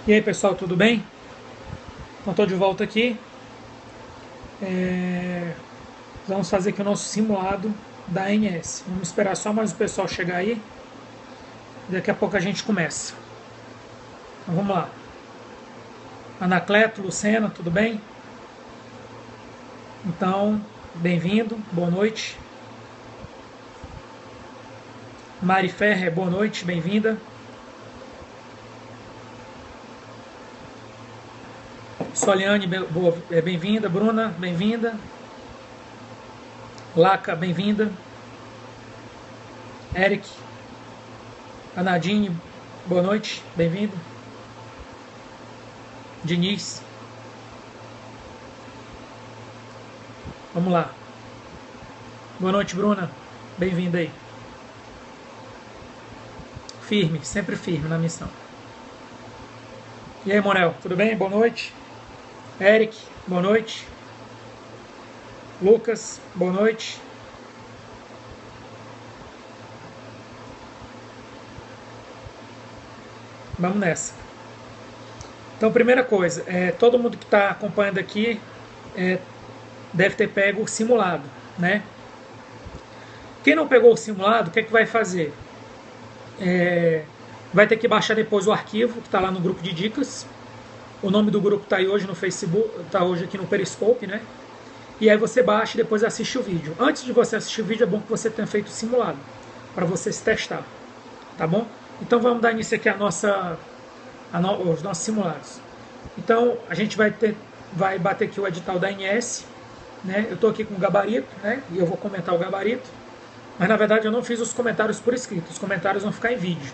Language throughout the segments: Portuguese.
E aí pessoal, tudo bem? Então estou de volta aqui. Vamos fazer aqui o nosso simulado da ANS. Vamos esperar só mais o pessoal chegar aí. Daqui a pouco a gente começa. Então vamos lá. Anacleto, Lucena, tudo bem? Então, bem-vindo, boa noite. Mari Ferrer, boa noite, bem-vinda. Soliane, bem-vinda. Bruna, bem-vinda. Laca, bem-vinda. Eric, Anadine, boa noite, bem-vindo. Diniz. Vamos lá. Boa noite, Bruna. Bem-vinda aí. Firme, sempre firme na missão. E aí, Monel, tudo bem? Boa noite. Eric, boa noite. Lucas, boa noite. Vamos nessa. Então, primeira coisa, todo mundo que está acompanhando aqui deve ter pego o simulado, né? Quem não pegou o simulado, o que é que vai fazer? Vai ter que baixar depois o arquivo que está lá no grupo de dicas. O nome do grupo está aí hoje no Facebook, está hoje aqui no Periscope, né? E aí você baixa e depois assiste o vídeo. Antes de você assistir o vídeo, é bom que você tenha feito o simulado, para você se testar, tá bom? Então vamos dar início aqui os nossos simulados. Então a gente vai bater aqui o edital da ANS, né? Eu estou aqui com o gabarito, né? E eu vou comentar o gabarito. Mas na verdade eu não fiz os comentários por escrito, os comentários vão ficar em vídeo.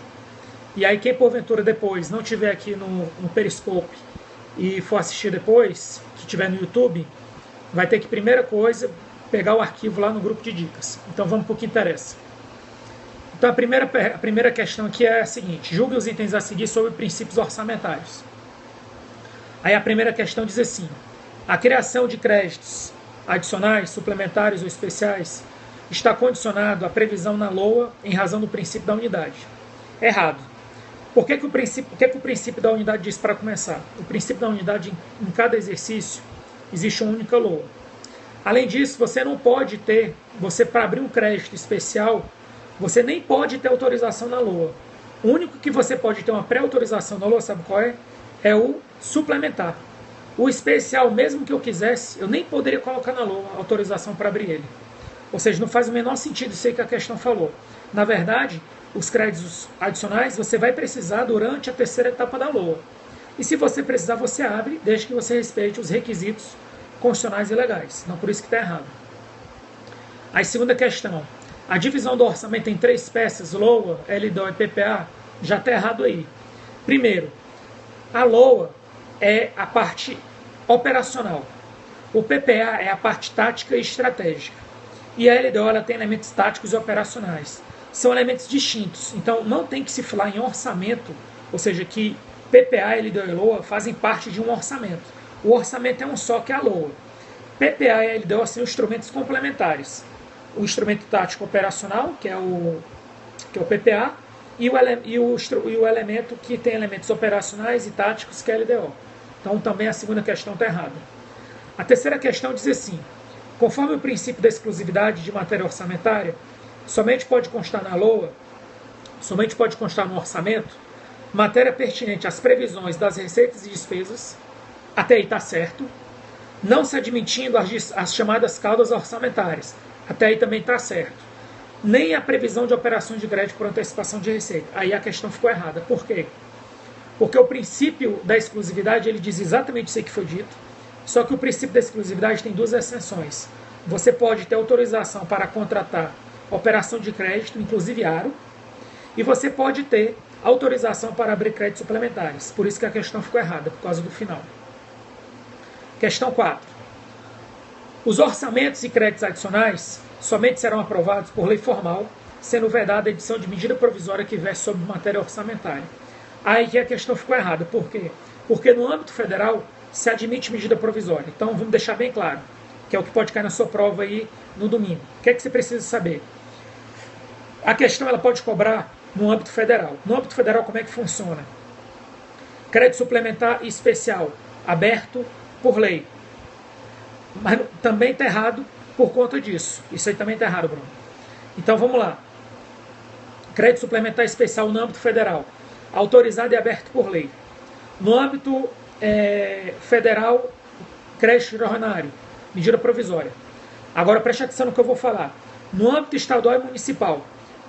E aí quem porventura depois não tiver aqui no Periscope e for assistir depois, que tiver no YouTube, vai ter que, primeira coisa, pegar o arquivo lá no grupo de dicas. Então vamos para o que interessa. Então a primeira questão aqui é a seguinte: julgue os itens a seguir sobre princípios orçamentários. Aí a primeira questão diz assim: a criação de créditos adicionais, suplementares ou especiais está condicionado à previsão na LOA em razão do princípio da unidade. Errado. O que o princípio da unidade diz para começar? O princípio da unidade, em cada exercício, existe uma única LOA. Além disso, você não pode ter, para abrir um crédito especial, você nem pode ter autorização na LOA. O único que você pode ter uma pré-autorização na LOA, sabe qual é? É o suplementar. O especial, mesmo que eu quisesse, eu nem poderia colocar na LOA a autorização para abrir ele. Ou seja, não faz o menor sentido isso aí que a questão falou. Na verdade, os créditos adicionais você vai precisar durante a terceira etapa da LOA. E se você precisar, você abre, desde que você respeite os requisitos constitucionais e legais. Não por isso que está errado. A segunda questão. A divisão do orçamento em 3 peças, LOA, LDO e PPA, já está errado aí. Primeiro, a LOA é a parte operacional. O PPA é a parte tática e estratégica. E a LDO ela tem elementos táticos e operacionais. São elementos distintos. Então não tem que se falar em orçamento, ou seja, que PPA, LDO e LOA fazem parte de um orçamento. O orçamento é um só, que é a LOA. PPA e LDO são instrumentos complementares. O instrumento tático operacional, que é o PPA, e o elemento que tem elementos operacionais e táticos, que é a LDO. Então também a segunda questão está errada. A terceira questão diz assim: conforme o princípio da exclusividade de matéria orçamentária, somente pode constar na LOA, somente pode constar no orçamento, matéria pertinente às previsões das receitas e despesas, até aí está certo, não se admitindo as chamadas caudas orçamentárias, até aí também está certo, nem a previsão de operações de crédito por antecipação de receita. Aí a questão ficou errada. Por quê? Porque o princípio da exclusividade ele diz exatamente isso que foi dito, só que o princípio da exclusividade tem 2 exceções. Você pode ter autorização para contratar operação de crédito, inclusive aro, e você pode ter autorização para abrir créditos suplementares. Por isso que a questão ficou errada, por causa do final. Questão 4. Os orçamentos e créditos adicionais somente serão aprovados por lei formal, sendo vedada a edição de medida provisória que verse sobre matéria orçamentária. Aí que a questão ficou errada. Por quê? Porque no âmbito federal se admite medida provisória. Então vamos deixar bem claro, que é o que pode cair na sua prova aí no domingo. O que é que você precisa saber? A questão ela pode cobrar no âmbito federal. No âmbito federal, como é que funciona? Crédito suplementar especial, aberto por lei. Mas também está errado por conta disso. Isso aí também está errado, Bruno. Então vamos lá. Crédito suplementar especial no âmbito federal, autorizado e aberto por lei. No âmbito federal, crédito extraordinário, medida provisória. Agora preste atenção no que eu vou falar. No âmbito estadual e municipal,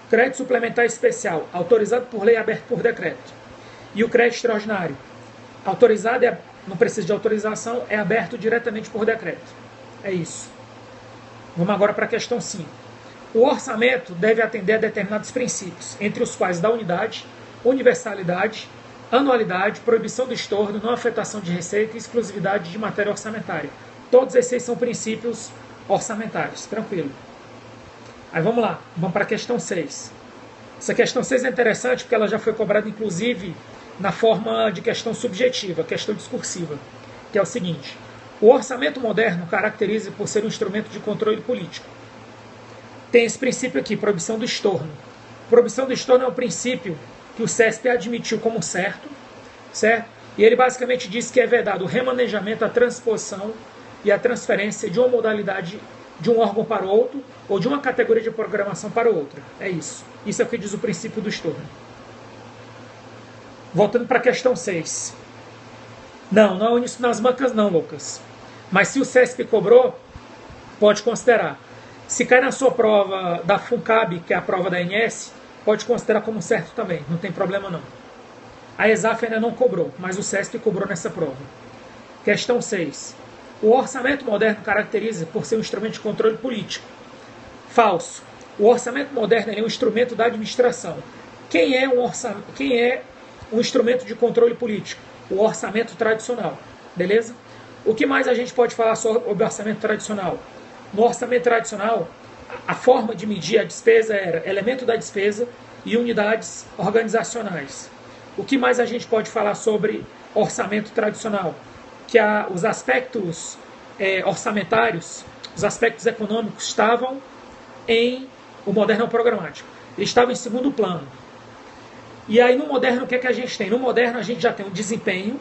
crédito suplementar especial, autorizado por lei e aberto por decreto. E o crédito extraordinário, autorizado, não precisa de autorização, é aberto diretamente por decreto. É isso. Vamos agora para a questão 5. O orçamento deve atender a determinados princípios, entre os quais da unidade, universalidade, anualidade, proibição do estorno, não afetação de receita e exclusividade de matéria orçamentária. Todos esses são princípios orçamentários. Tranquilo. Aí vamos lá, vamos para a questão 6. Essa questão 6 é interessante porque ela já foi cobrada, inclusive, na forma de questão subjetiva, questão discursiva, que é o seguinte: o orçamento moderno caracteriza por ser um instrumento de controle político. Tem esse princípio aqui, proibição do estorno. Proibição do estorno é um princípio que o CESP admitiu como certo? E ele basicamente diz que é vedado o remanejamento, a transposição e a transferência de uma modalidade de um órgão para outro ou de uma categoria de programação para outra. É isso. Isso é o que diz o princípio do estorno. Voltando para a questão 6. Não é isso nas bancas não, Lucas. Mas se o CESP cobrou, pode considerar. Se cai na sua prova da FUNCAB, que é a prova da ANS, pode considerar como certo também, não tem problema não. A ESAF ainda não cobrou, mas o CESP cobrou nessa prova. Questão 6. O orçamento moderno caracteriza por ser um instrumento de controle político. Falso. O orçamento moderno é um instrumento da administração. Quem é um instrumento de controle político? O orçamento tradicional. Beleza? O que mais a gente pode falar sobre o orçamento tradicional? No orçamento tradicional, a forma de medir a despesa era elemento da despesa e unidades organizacionais. O que mais a gente pode falar sobre orçamento tradicional? Que os aspectos orçamentários, os aspectos econômicos estavam o moderno programático. Eles estavam em segundo plano. E aí no moderno o que é que a gente tem? No moderno a gente já tem um desempenho,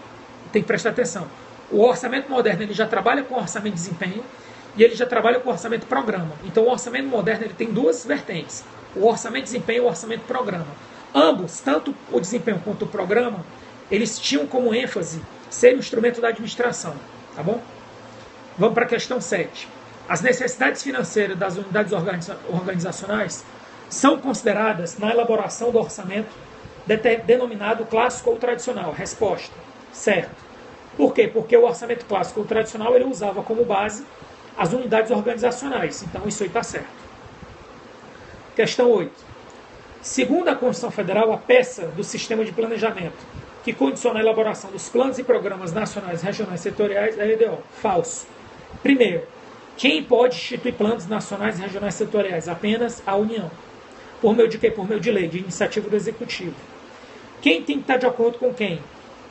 tem que prestar atenção. O orçamento moderno ele já trabalha com orçamento de desempenho e ele já trabalha com orçamento programa. Então o orçamento moderno ele tem duas vertentes, o orçamento de desempenho e o orçamento programa. Ambos, tanto o desempenho quanto o programa, eles tinham como ênfase ser um instrumento da administração. Tá bom? Vamos para a questão 7. As necessidades financeiras das unidades organizacionais são consideradas na elaboração do orçamento denominado clássico ou tradicional. Resposta: certo. Por quê? Porque o orçamento clássico ou tradicional ele usava como base as unidades organizacionais. Então isso aí está certo. Questão 8. Segundo a Constituição Federal, a peça do sistema de planejamento que condiciona a elaboração dos planos e programas nacionais, regionais e setoriais é a LDO. Falso. Primeiro, quem pode instituir planos nacionais, regionais e setoriais? Apenas a União. Por meio de quê? Por meio de lei, de iniciativa do Executivo. Quem tem que estar de acordo com quem?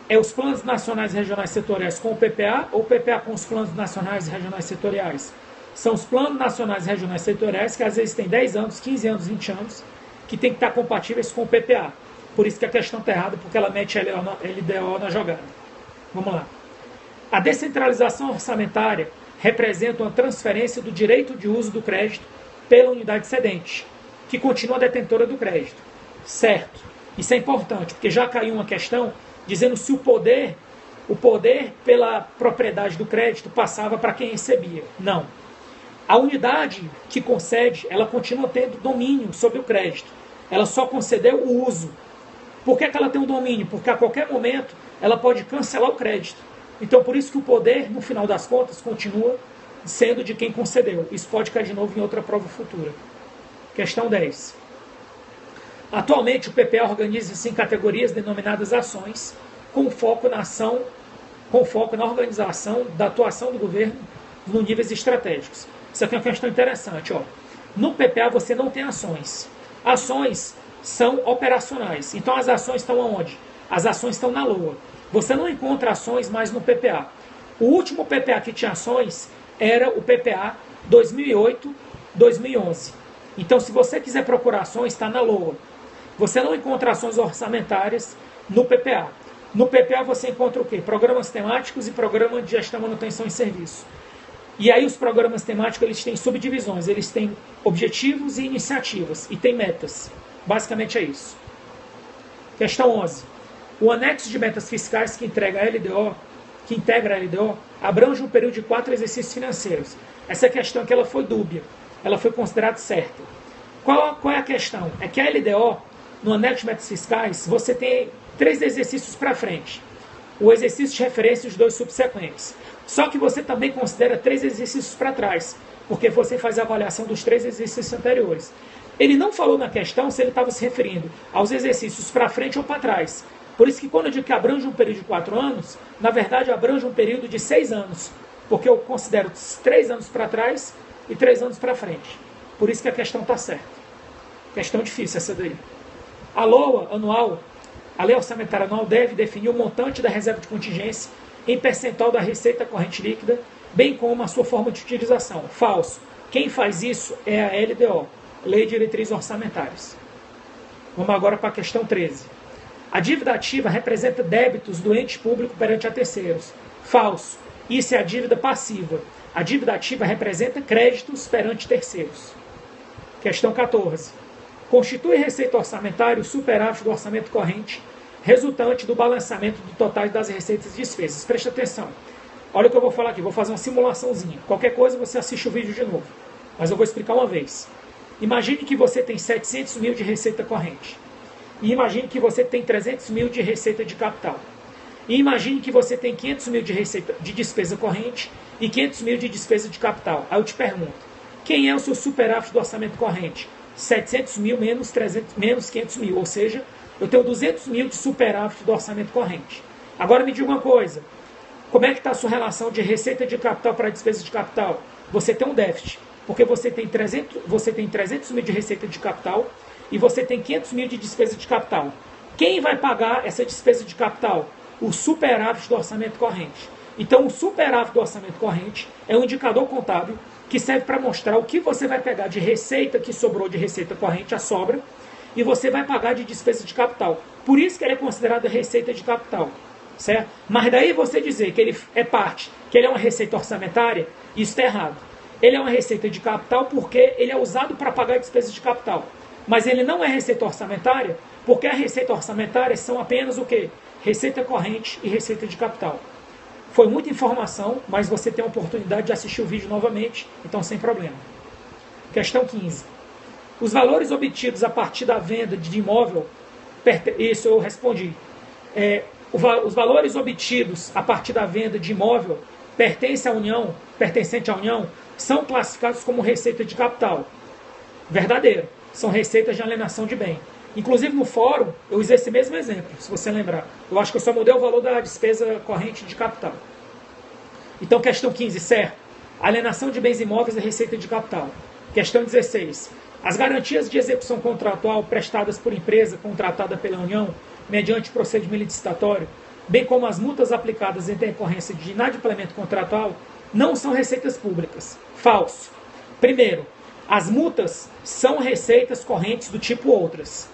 É os planos nacionais, regionais e setoriais com o PPA ou o PPA com os planos nacionais, regionais e setoriais? São os planos nacionais, regionais e setoriais que às vezes têm 10 anos, 15 anos, 20 anos, que tem que estar compatíveis com o PPA. Por isso que a questão está errada, porque ela mete a LDO na jogada. Vamos lá. A descentralização orçamentária representa uma transferência do direito de uso do crédito pela unidade cedente, que continua detentora do crédito. Certo. Isso é importante, porque já caiu uma questão dizendo se o poder pela propriedade do crédito passava para quem recebia. Não. A unidade que concede, ela continua tendo domínio sobre o crédito. Ela só concedeu o uso. Por que ela tem um domínio? Porque a qualquer momento ela pode cancelar o crédito. Então por isso que o poder, no final das contas, continua sendo de quem concedeu. Isso pode cair de novo em outra prova futura. Questão 10. Atualmente o PPA organiza-se em categorias denominadas ações, com foco na organização da atuação do governo nos níveis estratégicos. Isso aqui é uma questão interessante. Ó. No PPA você não tem ações. Ações são operacionais. Então as ações estão aonde? As ações estão na LOA. Você não encontra ações mais no PPA. O último PPA que tinha ações era o PPA 2008-2011. Então se você quiser procurar ações, está na LOA. Você não encontra ações orçamentárias no PPA. No PPA você encontra o quê? Programas temáticos e programa de gestão, manutenção e serviço. E aí os programas temáticos eles têm subdivisões, eles têm objetivos e iniciativas, e tem metas. Basicamente é isso. Questão 11. O anexo de metas fiscais que integra a LDO abrange um período de 4 exercícios financeiros. Essa questão aqui ela foi dúbia, ela foi considerada certa. Qual é a questão? É que a LDO, no anexo de metas fiscais, você tem 3 exercícios para frente. O exercício de referência e os 2 subsequentes. Só que você também considera 3 exercícios para trás, porque você faz a avaliação dos 3 exercícios anteriores. Ele não falou na questão se ele estava se referindo aos exercícios para frente ou para trás. Por isso que quando eu digo que abrange um período de 4 anos, na verdade abrange um período de 6 anos, porque eu considero 3 anos para trás e 3 anos para frente. Por isso que a questão está certa. Questão difícil essa daí. A LOA anual, a Lei Orçamentária Anual, deve definir o montante da reserva de contingência em percentual da receita corrente líquida, bem como a sua forma de utilização. Falso. Quem faz isso é a LDO, Lei de Diretrizes Orçamentárias. Vamos agora para a questão 13. A dívida ativa representa débitos do ente público perante a terceiros. Falso. Isso é a dívida passiva. A dívida ativa representa créditos perante terceiros. Questão 14. Constitui receita orçamentária o superávit do orçamento corrente resultante do balançamento do total das receitas e despesas. Presta atenção. Olha o que eu vou falar aqui. Vou fazer uma simulaçãozinha. Qualquer coisa você assiste o vídeo de novo. Mas eu vou explicar uma vez. Imagine que você tem 700 mil de receita corrente. E imagine que você tem 300 mil de receita de capital. E imagine que você tem 500 mil de receita de despesa corrente e 500 mil de despesa de capital. Aí eu te pergunto, quem é o seu superávit do orçamento corrente? 700 mil menos 500 mil, ou seja, eu tenho 200 mil de superávit do orçamento corrente. Agora me diga uma coisa, como é que está a sua relação de receita de capital para despesa de capital? Você tem um déficit, porque você tem 300 mil de receita de capital e você tem 500 mil de despesa de capital. Quem vai pagar essa despesa de capital? O superávit do orçamento corrente. Então, o superávit do orçamento corrente é um indicador contábil que serve para mostrar o que você vai pegar de receita que sobrou de receita corrente, a sobra, e você vai pagar de despesa de capital. Por isso que ele é considerado receita de capital. Certo? Mas daí você dizer que ele é parte, que ele é uma receita orçamentária, isso está errado. Ele é uma receita de capital porque ele é usado para pagar despesas de capital. Mas ele não é receita orçamentária porque a receita orçamentária são apenas o quê? Receita corrente e receita de capital. Foi muita informação, mas você tem a oportunidade de assistir o vídeo novamente, então sem problema. Questão 15. Os valores obtidos a partir da venda de imóvel, isso eu respondi. Os valores obtidos a partir da venda de imóvel pertencente à União, são classificados como receita de capital. Verdadeiro. São receitas de alienação de bem. Inclusive no fórum, eu usei esse mesmo exemplo, se você lembrar. Eu acho que eu só mudei o valor da despesa corrente de capital. Então, questão 15, certo. Alienação de bens imóveis é receita de capital. Questão 16. As garantias de execução contratual prestadas por empresa contratada pela União, mediante procedimento licitatório, bem como as multas aplicadas em decorrência de inadimplemento contratual, não são receitas públicas. Falso. Primeiro, as multas são receitas correntes do tipo outras.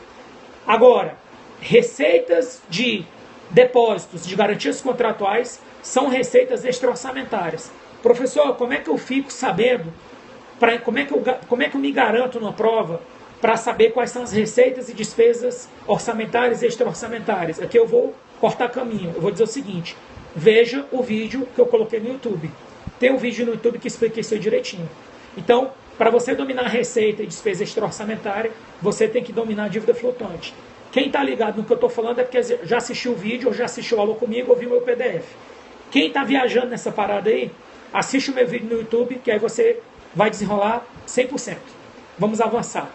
Agora, receitas de depósitos de garantias contratuais são receitas extra-orçamentárias. Professor, como é que eu fico sabendo, como é que eu me garanto numa prova para saber quais são as receitas e despesas orçamentárias e extra-orçamentárias? Aqui eu vou cortar caminho. Eu vou dizer o seguinte, veja o vídeo que eu coloquei no YouTube. Tem um vídeo no YouTube que explica isso aí direitinho. Então, para você dominar a receita e despesa extra-orçamentária, você tem que dominar a dívida flutuante. Quem está ligado no que eu estou falando é porque já assistiu o vídeo, ou já assistiu aula comigo, ou viu meu PDF. Quem está viajando nessa parada aí, assiste o meu vídeo no YouTube, que aí você vai desenrolar 100%. Vamos avançar.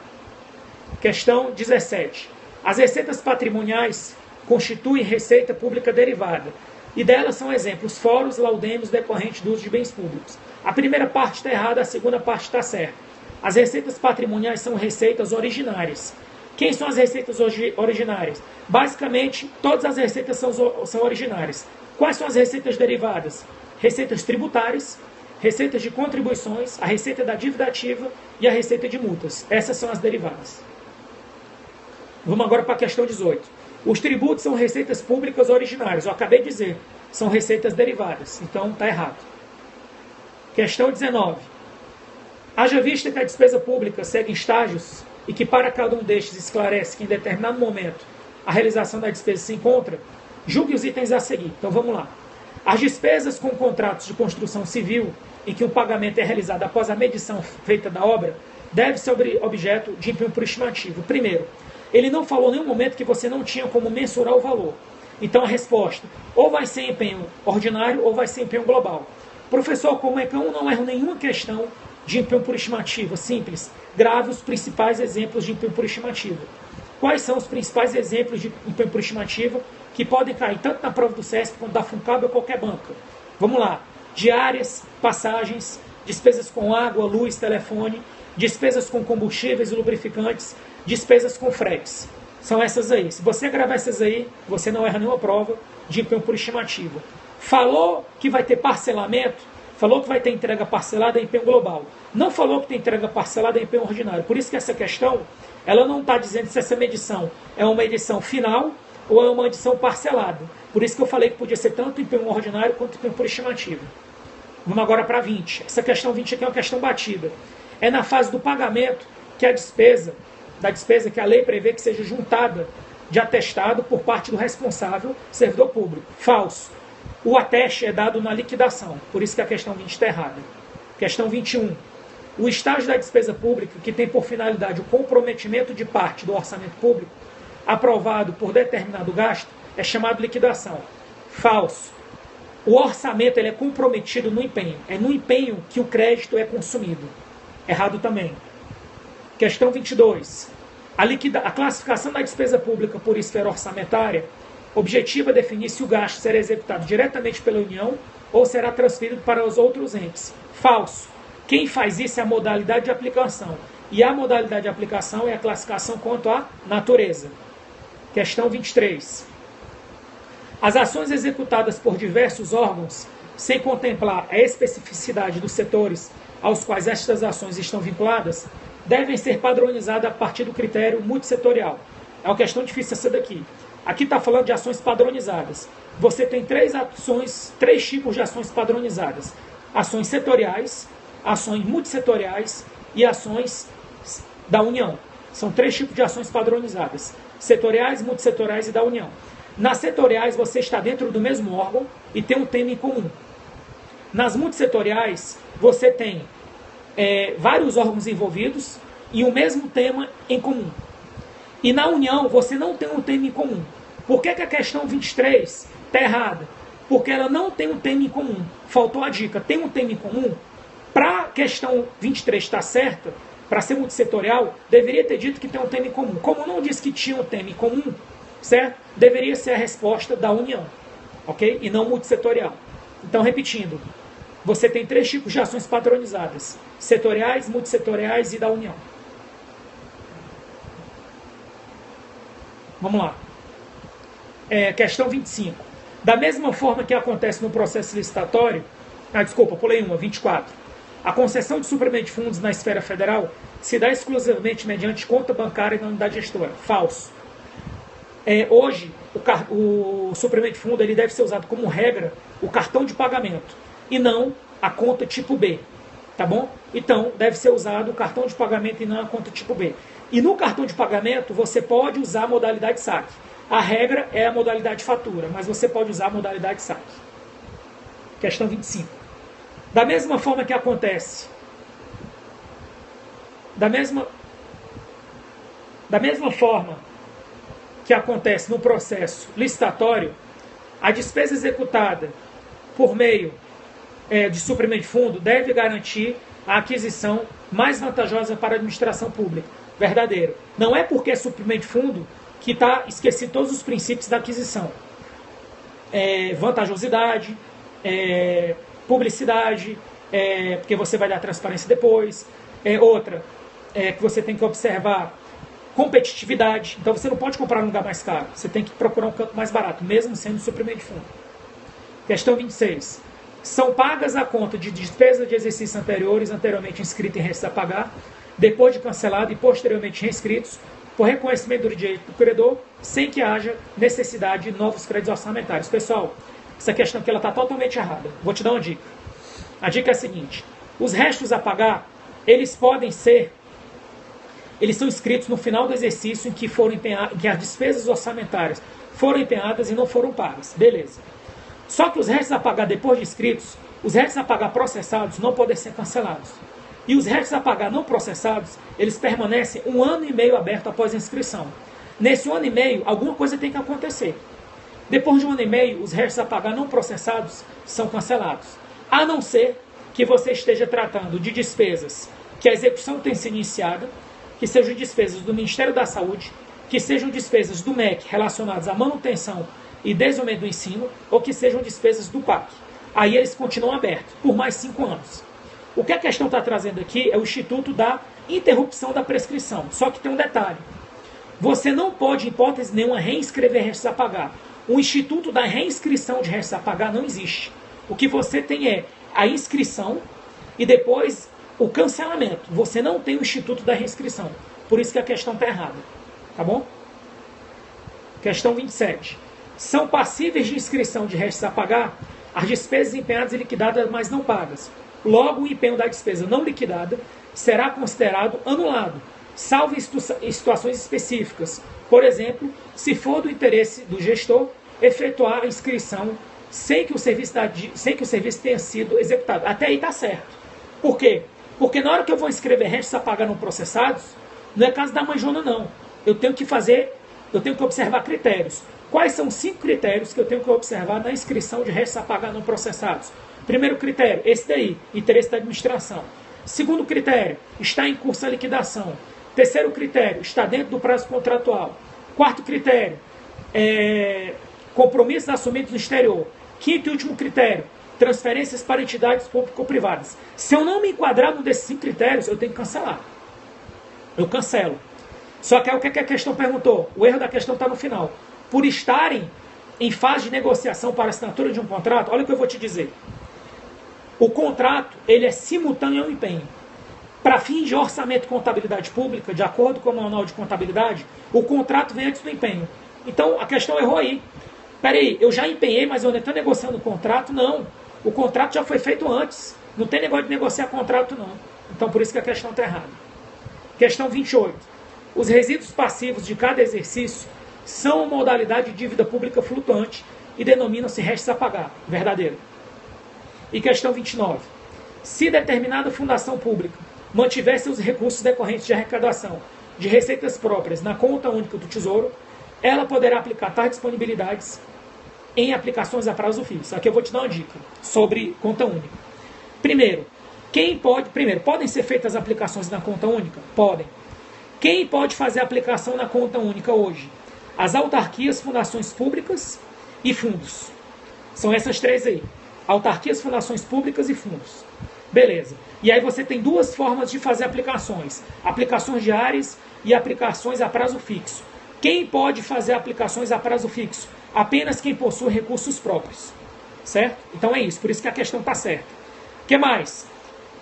Questão 17. As receitas patrimoniais constituem receita pública derivada. E delas são exemplos fóruns, laudêmios decorrentes do uso de bens públicos. A primeira parte está errada, a segunda parte está certa. As receitas patrimoniais são receitas originárias. Quem são as receitas originárias? Basicamente, todas as receitas são originárias. Quais são as receitas derivadas? Receitas tributárias, receitas de contribuições, a receita da dívida ativa e a receita de multas. Essas são as derivadas. Vamos agora para a questão 18. Os tributos são receitas públicas originárias. Eu acabei de dizer, são receitas derivadas. Então, está errado. Questão 19. Haja vista que a despesa pública segue estágios e que para cada um destes esclarece que em determinado momento a realização da despesa se encontra, julgue os itens a seguir. Então, vamos lá. As despesas com contratos de construção civil em que o pagamento é realizado após a medição feita da obra deve ser objeto de empenho por estimativa. Primeiro, ele não falou em nenhum momento que você não tinha como mensurar o valor. Então a resposta, ou vai ser empenho ordinário ou vai ser empenho global. Professor, como é que eu não erro nenhuma questão de empenho por estimativa? Simples. Grave os principais exemplos de empenho por estimativa. Quais são os principais exemplos de empenho por estimativa que podem cair tanto na prova do CESP quanto da FUNCAB ou qualquer banca? Vamos lá. Diárias, passagens, despesas com água, luz, telefone, despesas com combustíveis e lubrificantes, despesas com fretes. São essas aí. Se você gravar essas aí, você não erra nenhuma prova de empenho por estimativa. Falou que vai ter parcelamento, falou que vai ter entrega parcelada em empenho global. Não falou que tem entrega parcelada em empenho ordinário. Por isso que essa questão, ela não está dizendo se essa medição é uma edição final ou é uma edição parcelada. Por isso que eu falei que podia ser tanto empenho ordinário quanto empenho por estimativa. Vamos agora para 20. Essa questão 20 aqui é uma questão batida. É na fase do pagamento que a despesa que a lei prevê que seja juntada de atestado por parte do responsável servidor público. Falso. O ateste é dado na liquidação. Por isso que a questão 20 está errada. Questão 21. O estágio da despesa pública, que tem por finalidade o comprometimento de parte do orçamento público, aprovado por determinado gasto, é chamado de liquidação. Falso. O orçamento ele é comprometido no empenho. É no empenho que o crédito é consumido. Errado também. Questão 22. A classificação da despesa pública por esfera orçamentária objetiva definir se o gasto será executado diretamente pela União ou será transferido para os outros entes. Falso. Quem faz isso é a modalidade de aplicação. E a modalidade de aplicação é a classificação quanto à natureza. Questão 23. As ações executadas por diversos órgãos, sem contemplar a especificidade dos setores aos quais estas ações estão vinculadas, devem ser padronizadas a partir do critério multissetorial. É uma questão difícil essa daqui. Aqui está falando de ações padronizadas. Você tem três tipos de ações padronizadas. Ações setoriais, ações multissetoriais e ações da União. São 3 tipos de ações padronizadas. Setoriais, multissetoriais e da União. Nas setoriais, você está dentro do mesmo órgão e tem um tema em comum. Nas multissetoriais, você tem vários órgãos envolvidos e o mesmo tema em comum. E na União, você não tem um tema em comum. Por que a questão 23 está errada? Porque ela não tem um tema em comum. Faltou a dica. Tem um tema em comum? Para a questão 23 estar certa, para ser multissetorial, deveria ter dito que tem um tema em comum. Como não disse que tinha um tema em comum, certo? Deveria ser a resposta da União, ok? E não multissetorial. Então, repetindo, você tem 3 tipos de ações padronizadas: setoriais, multissetoriais e da União. Vamos lá. Questão 25. Da mesma forma que acontece no processo licitatório, pulei uma, 24. A concessão de suprimento de fundos na esfera federal se dá exclusivamente mediante conta bancária na unidade gestora. Falso. Hoje, o suprimento de fundo ele deve ser usado como regra o cartão de pagamento e não a conta tipo B. Tá bom? Então, deve ser usado o cartão de pagamento e não a conta tipo B. E no cartão de pagamento, você pode usar a modalidade saque. A regra é a modalidade fatura, mas você pode usar a modalidade saque. Questão 25. Da mesma forma que acontece... Da mesma forma que acontece no processo licitatório, a despesa executada por meio de suprimento de fundo deve garantir a aquisição mais vantajosa para a administração pública. Verdadeiro. Não é porque é suprimento de fundo que está esquecido todos os princípios da aquisição. Vantajosidade, publicidade, porque você vai dar transparência depois. Outra, que você tem que observar competitividade. Então você não pode comprar um lugar mais caro. Você tem que procurar um canto mais barato, mesmo sendo suprimento de fundo. Questão 26. São pagas a conta de despesas de exercícios anteriores, anteriormente inscritas em restos a pagar, depois de cancelado e posteriormente reinscritos, por reconhecimento do direito do credor, sem que haja necessidade de novos créditos orçamentários. Pessoal, essa questão aqui está totalmente errada. Vou te dar uma dica. A dica é a seguinte: os restos a pagar, eles são escritos no final do exercício em que as despesas orçamentárias foram empenhadas e não foram pagas. Beleza. Só que os restos a pagar depois de escritos, os restos a pagar processados não podem ser cancelados. E os restos a pagar não processados, eles permanecem 1 ano e meio aberto após a inscrição. Nesse 1 ano e meio, alguma coisa tem que acontecer. Depois de 1 ano e meio, os restos a pagar não processados são cancelados. A não ser que você esteja tratando de despesas que a execução tem sido iniciada, que sejam despesas do Ministério da Saúde, que sejam despesas do MEC relacionadas à manutenção e desenvolvimento do ensino, ou que sejam despesas do PAC. Aí eles continuam abertos por mais 5 anos. O que a questão está trazendo aqui é o Instituto da Interrupção da Prescrição. Só que tem um detalhe. Você não pode, em hipótese nenhuma, reinscrever restos a pagar. O Instituto da Reinscrição de restos a pagar não existe. O que você tem é a inscrição e depois o cancelamento. Você não tem o Instituto da Reinscrição. Por isso que a questão está errada. Tá bom? Questão 27. São passíveis de inscrição de restos a pagar as despesas empenhadas e liquidadas, mas não pagas. Logo, o empenho da despesa não liquidada será considerado anulado, salvo em situações específicas. Por exemplo, se for do interesse do gestor efetuar a inscrição sem que o serviço tenha sido executado. Até aí está certo. Por quê? Porque na hora que eu vou inscrever restos a pagar não processados, não é caso da manjona, não. Eu tenho que observar critérios. Quais são os 5 critérios que eu tenho que observar na inscrição de restos a pagar não processados? Primeiro critério, esse daí, interesse da administração. Segundo critério, está em curso a liquidação. Terceiro critério, está dentro do prazo contratual. Quarto critério, compromissos assumidos no exterior. Quinto e último critério, transferências para entidades público-privadas. Se eu não me enquadrar num desses 5 critérios, eu tenho que cancelar. Eu cancelo. Só que é o que a questão perguntou. O erro da questão está no final. Por estarem em fase de negociação para assinatura de um contrato, olha o que eu vou te dizer. O contrato, ele é simultâneo ao empenho. Para fins de orçamento e contabilidade pública, de acordo com o Manual de Contabilidade, o contrato vem antes do empenho. Então, a questão errou aí. Peraí, eu já empenhei, mas eu ainda estou negociando o contrato? Não. O contrato já foi feito antes. Não tem negócio de negociar contrato, não. Então, por isso que a questão está errada. Questão 28. Os resíduos passivos de cada exercício são modalidade de dívida pública flutuante e denominam-se restos a pagar. Verdadeiro. E questão 29. Se determinada fundação pública mantiver seus recursos decorrentes de arrecadação de receitas próprias na conta única do Tesouro, ela poderá aplicar tais disponibilidades em aplicações a prazo fixo. Aqui eu vou te dar uma dica sobre conta única. Primeiro, podem ser feitas aplicações na conta única? Podem. Quem pode fazer a aplicação na conta única hoje? As autarquias, fundações públicas e fundos. São essas 3 aí. Autarquias, fundações públicas e fundos. Beleza. E aí você tem 2 formas de fazer aplicações. Aplicações diárias e aplicações a prazo fixo. Quem pode fazer aplicações a prazo fixo? Apenas quem possui recursos próprios. Certo? Então é isso. Por isso que a questão está certa. O que mais?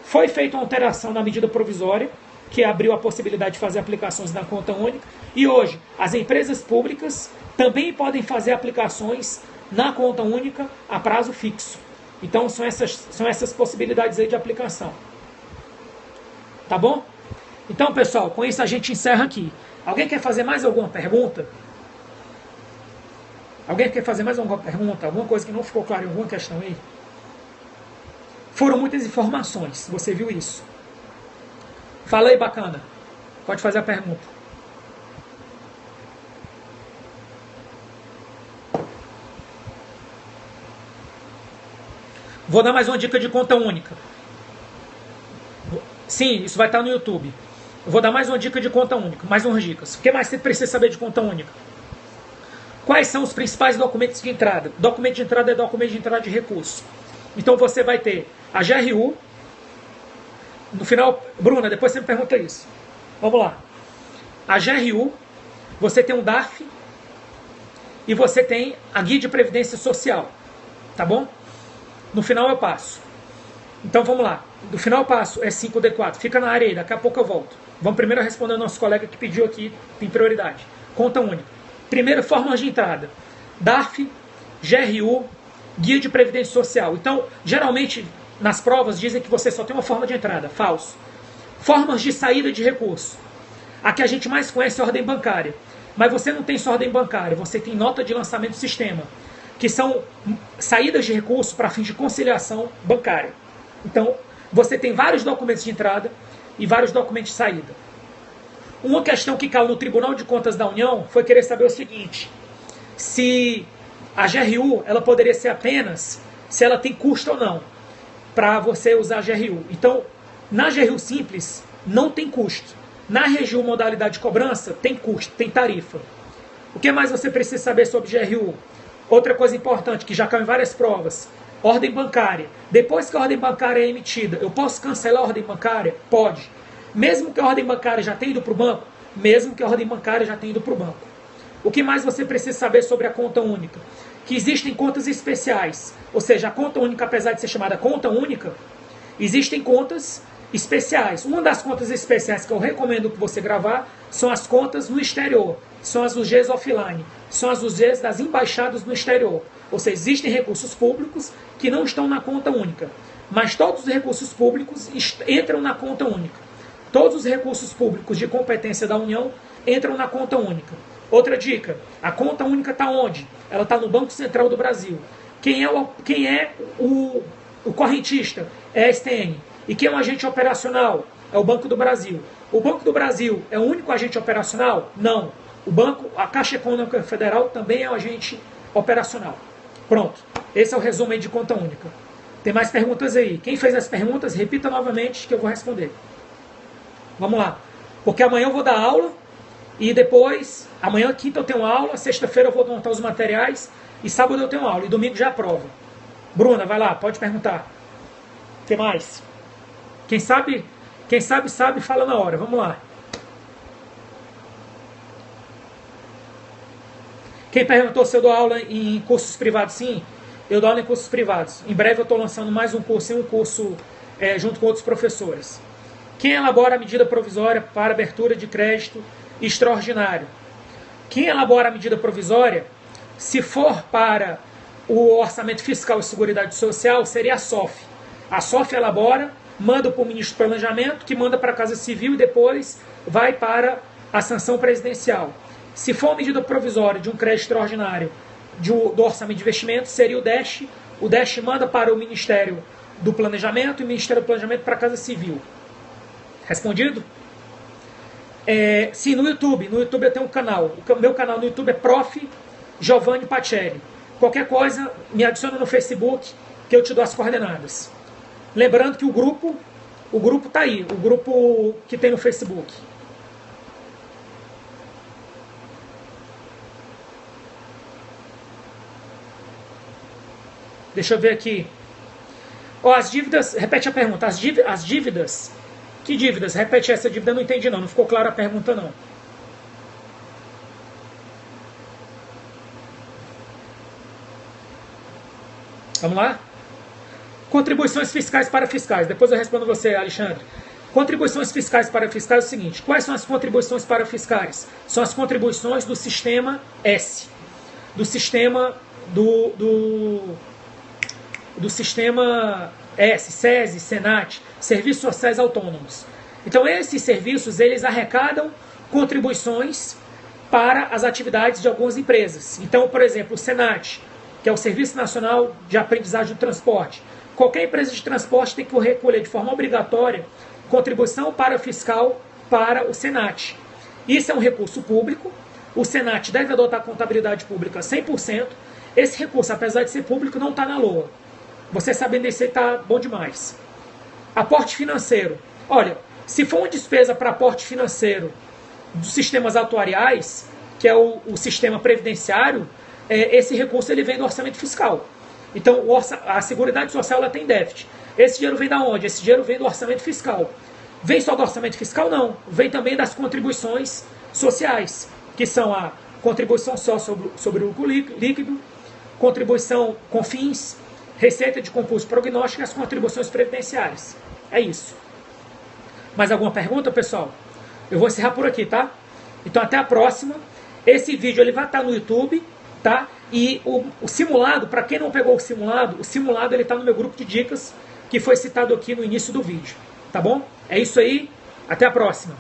Foi feita uma alteração na medida provisória, que abriu a possibilidade de fazer aplicações na conta única. E hoje, as empresas públicas também podem fazer aplicações na conta única a prazo fixo. Então, são essas possibilidades aí de aplicação. Tá bom? Então, pessoal, com isso a gente encerra aqui. Alguém quer fazer mais alguma pergunta? Alguém quer fazer mais alguma pergunta? Alguma coisa que não ficou clara em alguma questão aí? Foram muitas informações, você viu isso. Fala aí, bacana. Pode fazer a pergunta. Vou dar mais uma dica de conta única. Sim, isso vai estar no YouTube. Eu vou dar mais uma dica de conta única, mais umas dicas. O que mais você precisa saber de conta única? Quais são os principais documentos de entrada? Documento de entrada é documento de entrada de recurso. Então você vai ter a GRU. No final, Bruna, depois você me pergunta isso. Vamos lá. A GRU, você tem um DARF e você tem a Guia de Previdência Social. Tá bom? No final eu passo. Então vamos lá. Do final passo é 5D4. Fica na área aí, daqui a pouco eu volto. Vamos primeiro responder o nosso colega que pediu aqui, tem prioridade. Conta única. Primeiro, formas de entrada. DARF, GRU, Guia de Previdência Social. Então, geralmente, nas provas dizem que você só tem uma forma de entrada. Falso. Formas de saída de recurso. A que a gente mais conhece é a ordem bancária. Mas você não tem só ordem bancária, você tem nota de lançamento do sistema, que são saídas de recurso para fins de conciliação bancária. Então, você tem vários documentos de entrada e vários documentos de saída. Uma questão que caiu no Tribunal de Contas da União foi querer saber o seguinte: se a GRU ela poderia ser apenas se ela tem custo ou não para você usar a GRU. Então, na GRU simples, não tem custo. Na RGU modalidade de cobrança, tem custo, tem tarifa. O que mais você precisa saber sobre GRU? Outra coisa importante, que já caiu em várias provas: ordem bancária. Depois que a ordem bancária é emitida, eu posso cancelar a ordem bancária? Pode. Mesmo que a ordem bancária já tenha ido para o banco? Mesmo que a ordem bancária já tenha ido para o banco. O que mais você precisa saber sobre a conta única? Que existem contas especiais. Ou seja, a conta única, apesar de ser chamada conta única, existem contas especiais. Uma das contas especiais que eu recomendo que você gravar são as contas no exterior. São as UGs offline. São as UGs das embaixadas no exterior. Ou seja, existem recursos públicos que não estão na conta única. Mas todos os recursos públicos entram na conta única. Todos os recursos públicos de competência da União entram na conta única. Outra dica: a conta única está onde? Ela está no Banco Central do Brasil. Quem é o correntista? É a STN. E quem é o agente operacional? É o Banco do Brasil. O Banco do Brasil é o único agente operacional? Não. A Caixa Econômica Federal também é um agente operacional. Pronto. Esse é o resumo aí de conta única. Tem mais perguntas aí? Quem fez as perguntas, repita novamente que eu vou responder. Vamos lá. Porque amanhã eu vou dar aula e depois, amanhã, quinta, eu tenho aula, sexta-feira eu vou montar os materiais e sábado eu tenho aula e domingo já é a prova. Bruna, vai lá, pode perguntar. O que mais? Quem sabe, fala na hora. Vamos lá. Quem perguntou se eu dou aula em cursos privados? Sim, eu dou aula em cursos privados. Em breve eu estou lançando mais um curso junto com outros professores. Quem elabora a medida provisória para abertura de crédito extraordinário? Quem elabora a medida provisória, se for para o orçamento fiscal e seguridade social, seria a SOF. A SOF elabora, manda para o ministro do Planejamento, que manda para a Casa Civil e depois vai para a sanção presidencial. Se for uma medida provisória de um crédito extraordinário do orçamento de investimento, seria o DESH. O DESH manda para o Ministério do Planejamento e o Ministério do Planejamento para a Casa Civil. Respondido? Sim, no YouTube eu tenho um canal. O meu canal no YouTube é Prof. Giovanni Pacelli. Qualquer coisa, me adiciona no Facebook que eu te dou as coordenadas. Lembrando que o grupo está aí, o grupo que tem no Facebook. Deixa eu ver aqui. As dívidas, repete a pergunta. As dívidas, que dívidas? Repete essa dívida, eu não entendi não ficou clara a pergunta não. Vamos lá? Contribuições fiscais para fiscais. Depois eu respondo você, Alexandre. Contribuições fiscais para fiscais é o seguinte: quais são as contribuições para fiscais? São as contribuições do sistema S. Do sistema do sistema S, SESI, SENAT, Serviços Sociais Autônomos. Então esses serviços, eles arrecadam contribuições para as atividades de algumas empresas. Então, por exemplo, o SENAT, que é o Serviço Nacional de Aprendizagem do Transporte. Qualquer empresa de transporte tem que recolher de forma obrigatória contribuição para fiscal para o SENAT. Isso é um recurso público. O SENAT deve adotar a contabilidade pública 100%. Esse recurso, apesar de ser público, não está na LOA. Você sabendo disso está bom demais. Aporte financeiro. Olha, se for uma despesa para aporte financeiro dos sistemas atuariais, que é o sistema previdenciário, esse recurso ele vem do orçamento fiscal. Então, a Seguridade Social ela tem déficit. Esse dinheiro vem da onde? Esse dinheiro vem do orçamento fiscal. Vem só do orçamento fiscal? Não. Vem também das contribuições sociais, que são a contribuição só sobre o lucro líquido, contribuição CONFINS, receita de concurso prognóstico e as contribuições previdenciárias. É isso. Mais alguma pergunta, pessoal? Eu vou encerrar por aqui, tá? Então até a próxima. Esse vídeo ele vai estar no YouTube, tá? E o simulado, para quem não pegou o simulado ele está no meu grupo de dicas, que foi citado aqui no início do vídeo, tá bom? É isso aí, até a próxima.